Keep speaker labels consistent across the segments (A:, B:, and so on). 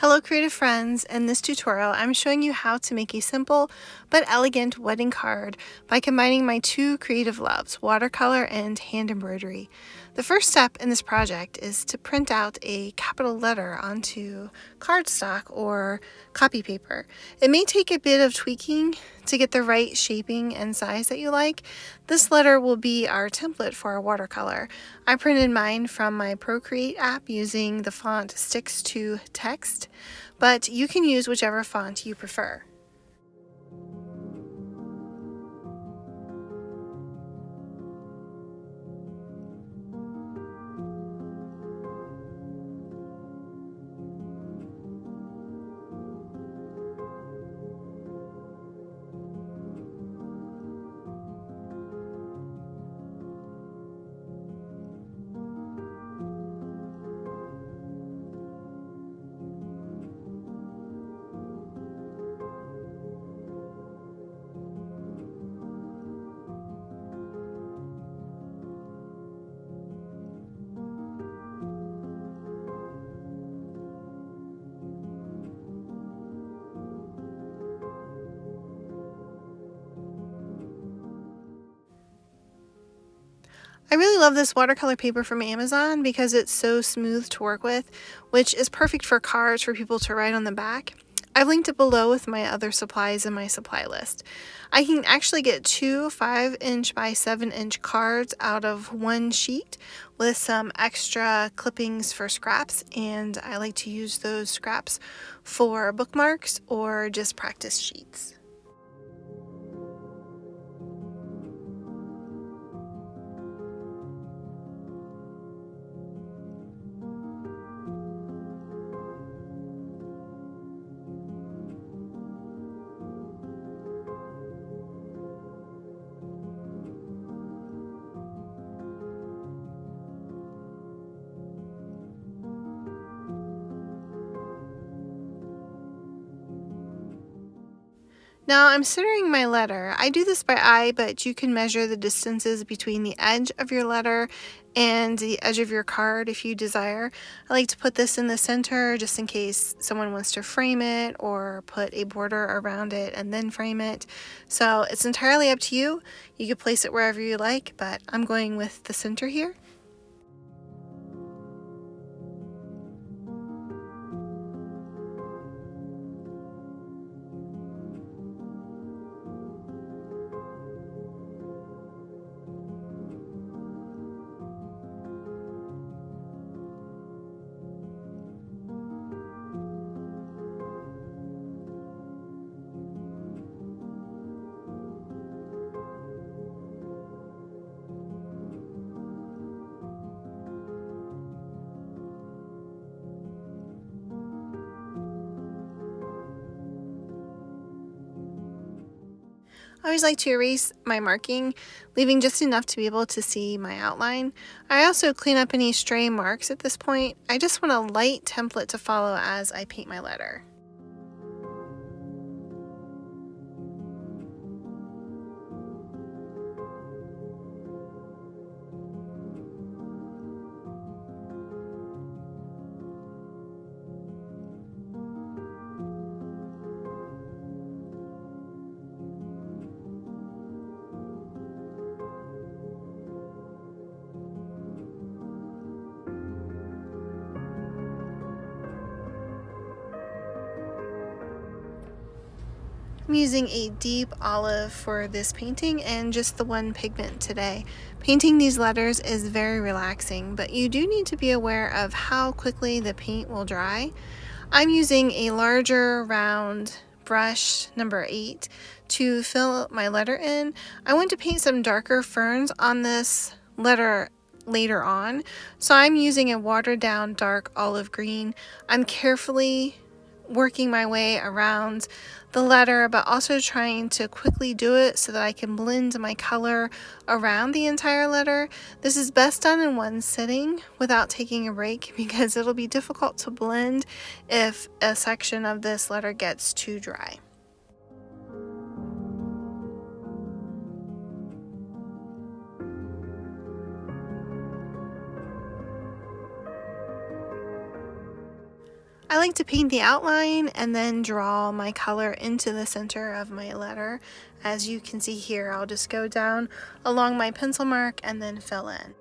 A: Hello creative friends, in this tutorial I'm showing you how to make a simple but elegant wedding card by combining my two creative loves, watercolor and hand embroidery. The first step in this project is to print out a capital letter onto cardstock or copy paper. It may take a bit of tweaking to get the right shaping and size that you like. This letter will be our template for our watercolor. I printed mine from my Procreate app using the font Sticks to Text, but you can use whichever font you prefer. I really love this watercolor paper from Amazon because it's so smooth to work with, which is perfect for cards for people to write on the back. I've linked it below with my other supplies in my supply list. I can actually get two 5-inch by 7-inch cards out of one sheet with some extra clippings for scraps, and I like to use those scraps for bookmarks or just practice sheets. Now I'm centering my letter. I do this by eye, but you can measure the distances between the edge of your letter and the edge of your card if you desire. I like to put this in the center just in case someone wants to frame it or put a border around it and then frame it. So it's entirely up to you. You can place it wherever you like, but I'm going with the center here. I always like to erase my marking, leaving just enough to be able to see my outline. I also clean up any stray marks at this point. I just want a light template to follow as I paint my letter. I'm using a deep olive for this painting and just the one pigment today. Painting these letters is very relaxing, but you do need to be aware of how quickly the paint will dry. I'm using a larger round brush, number 8, to fill my letter in. I want to paint some darker ferns on this letter later on, so I'm using a watered down dark olive green. I'm carefully working my way around the letter, but also trying to quickly do it so that I can blend my color around the entire letter. This is best done in one sitting without taking a break because it'll be difficult to blend if a section of this letter gets too dry. I like to paint the outline and then draw my color into the center of my letter. As you can see here, I'll just go down along my pencil mark and then fill in.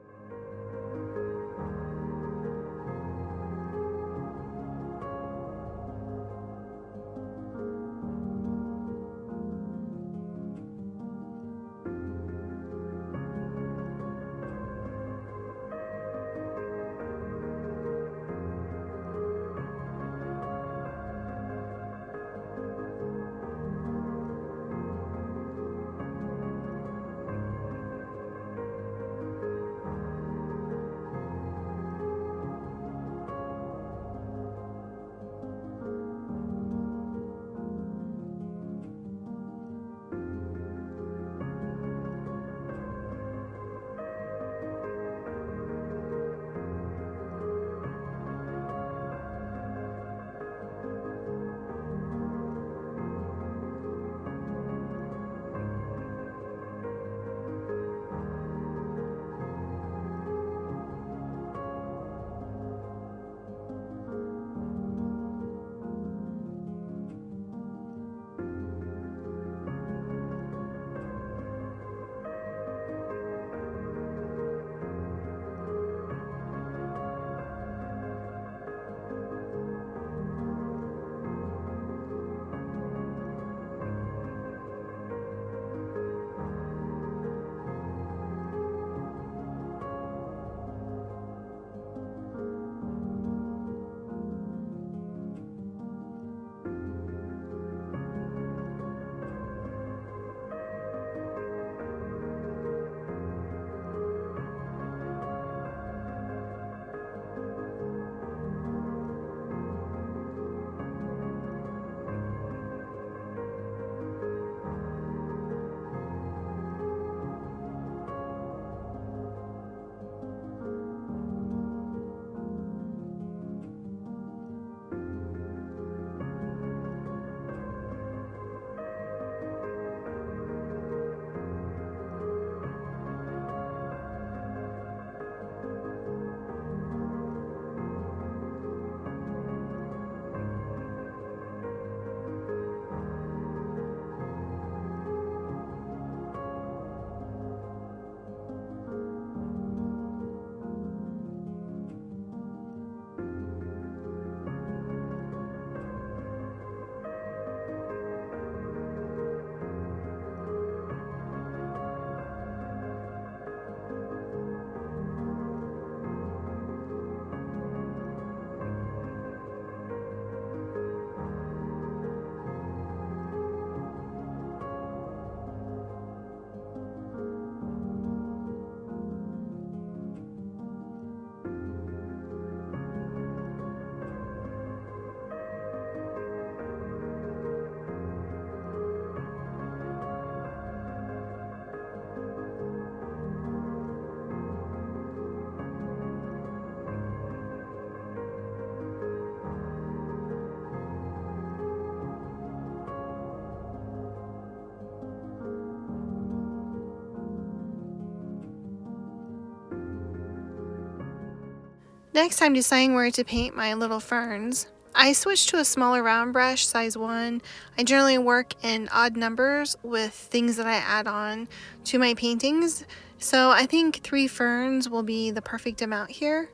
A: Next, I'm deciding where to paint my little ferns. I switched to a smaller round brush, size 1. I generally work in odd numbers with things that I add on to my paintings, so I think 3 ferns will be the perfect amount here.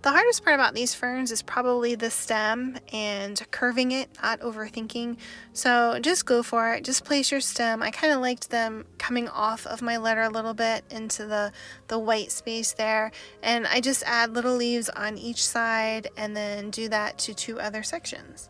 A: The hardest part about these ferns is probably the stem and curving it, not overthinking. So just go for it. Just place your stem. I kind of liked them coming off of my letter a little bit into the white space there. And I just add little leaves on each side and then do that to 2 other sections.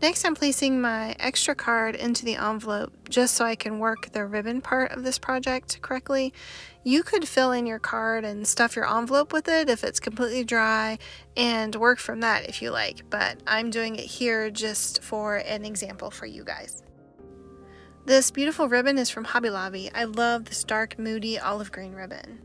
A: Next, I'm placing my extra card into the envelope just so I can work the ribbon part of this project correctly. You could fill in your card and stuff your envelope with it if it's completely dry and work from that if you like, but I'm doing it here just for an example for you guys. This beautiful ribbon is from Hobby Lobby. I love this dark, moody olive green ribbon.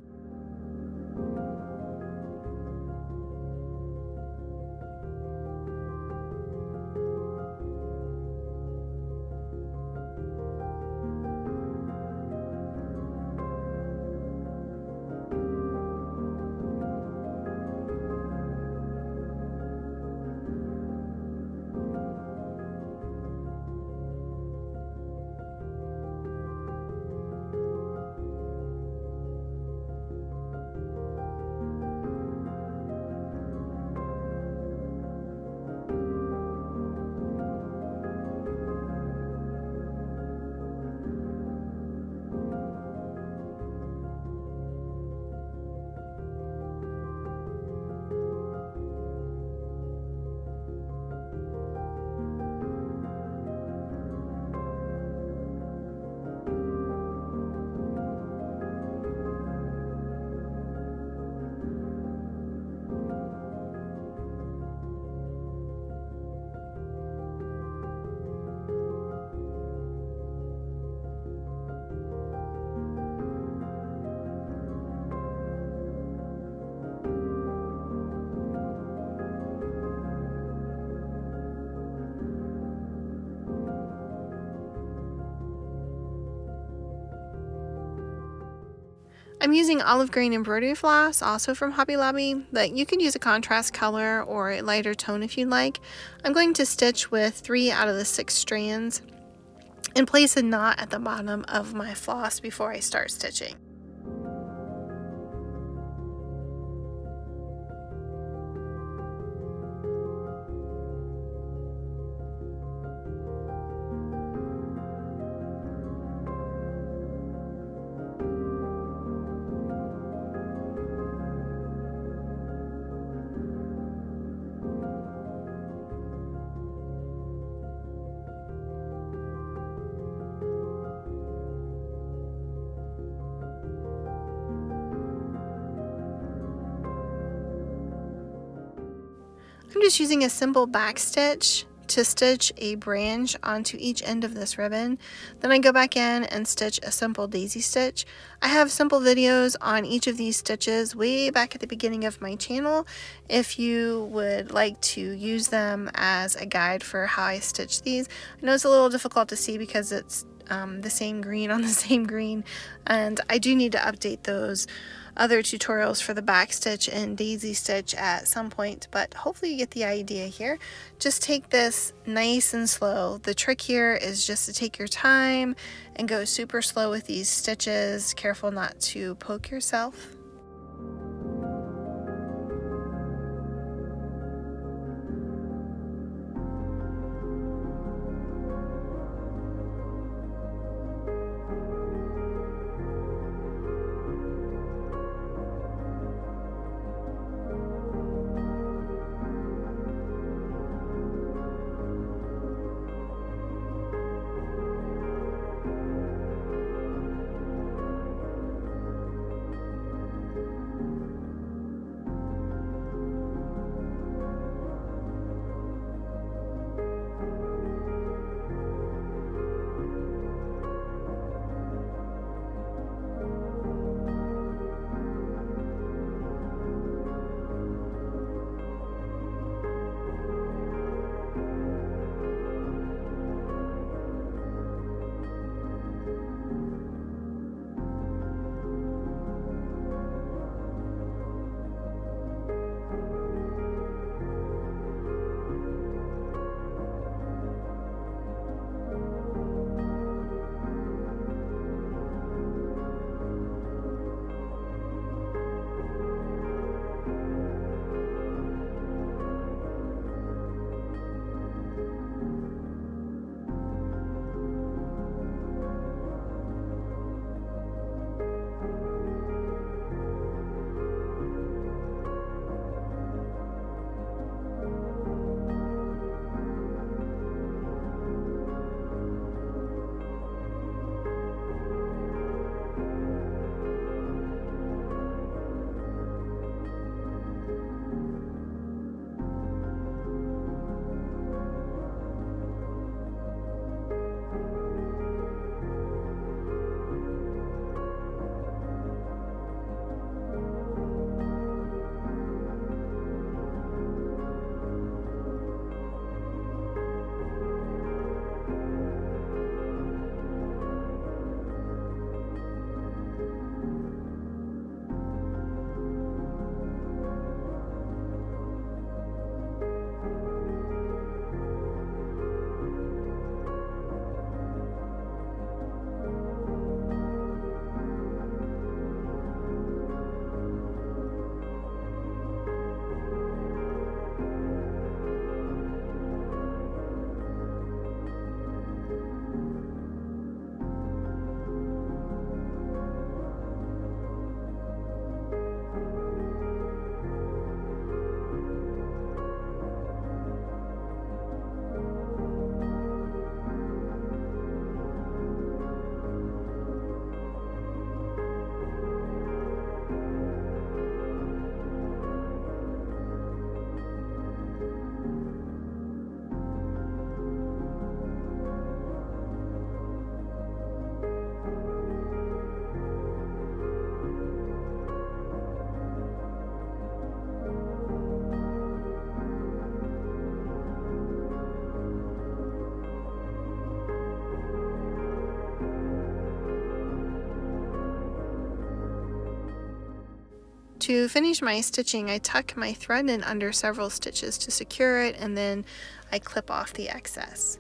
A: I'm using olive green embroidery floss, also from Hobby Lobby, but you can use a contrast color or a lighter tone if you'd like. I'm going to stitch with 3 out of the 6 strands and place a knot at the bottom of my floss before I start stitching. I'm just using a simple backstitch to stitch a branch onto each end of this ribbon. Then I go back in and stitch a simple daisy stitch. I have simple videos on each of these stitches way back at the beginning of my channel if you would like to use them as a guide for how I stitch these. I know it's a little difficult to see because it's the same green on the same green, and I do need to update those other tutorials for the backstitch and daisy stitch at some point, but hopefully you get the idea here. Just take this nice and slow. The trick here is just to take your time and go super slow with these stitches, careful not to poke yourself. to finish my stitching, I tuck my thread in under several stitches to secure it, and then I clip off the excess.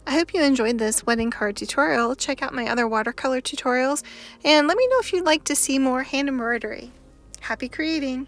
A: I hope you enjoyed this wedding card tutorial. Check out my other watercolor tutorials and let me know if you'd like to see more hand embroidery. Happy creating!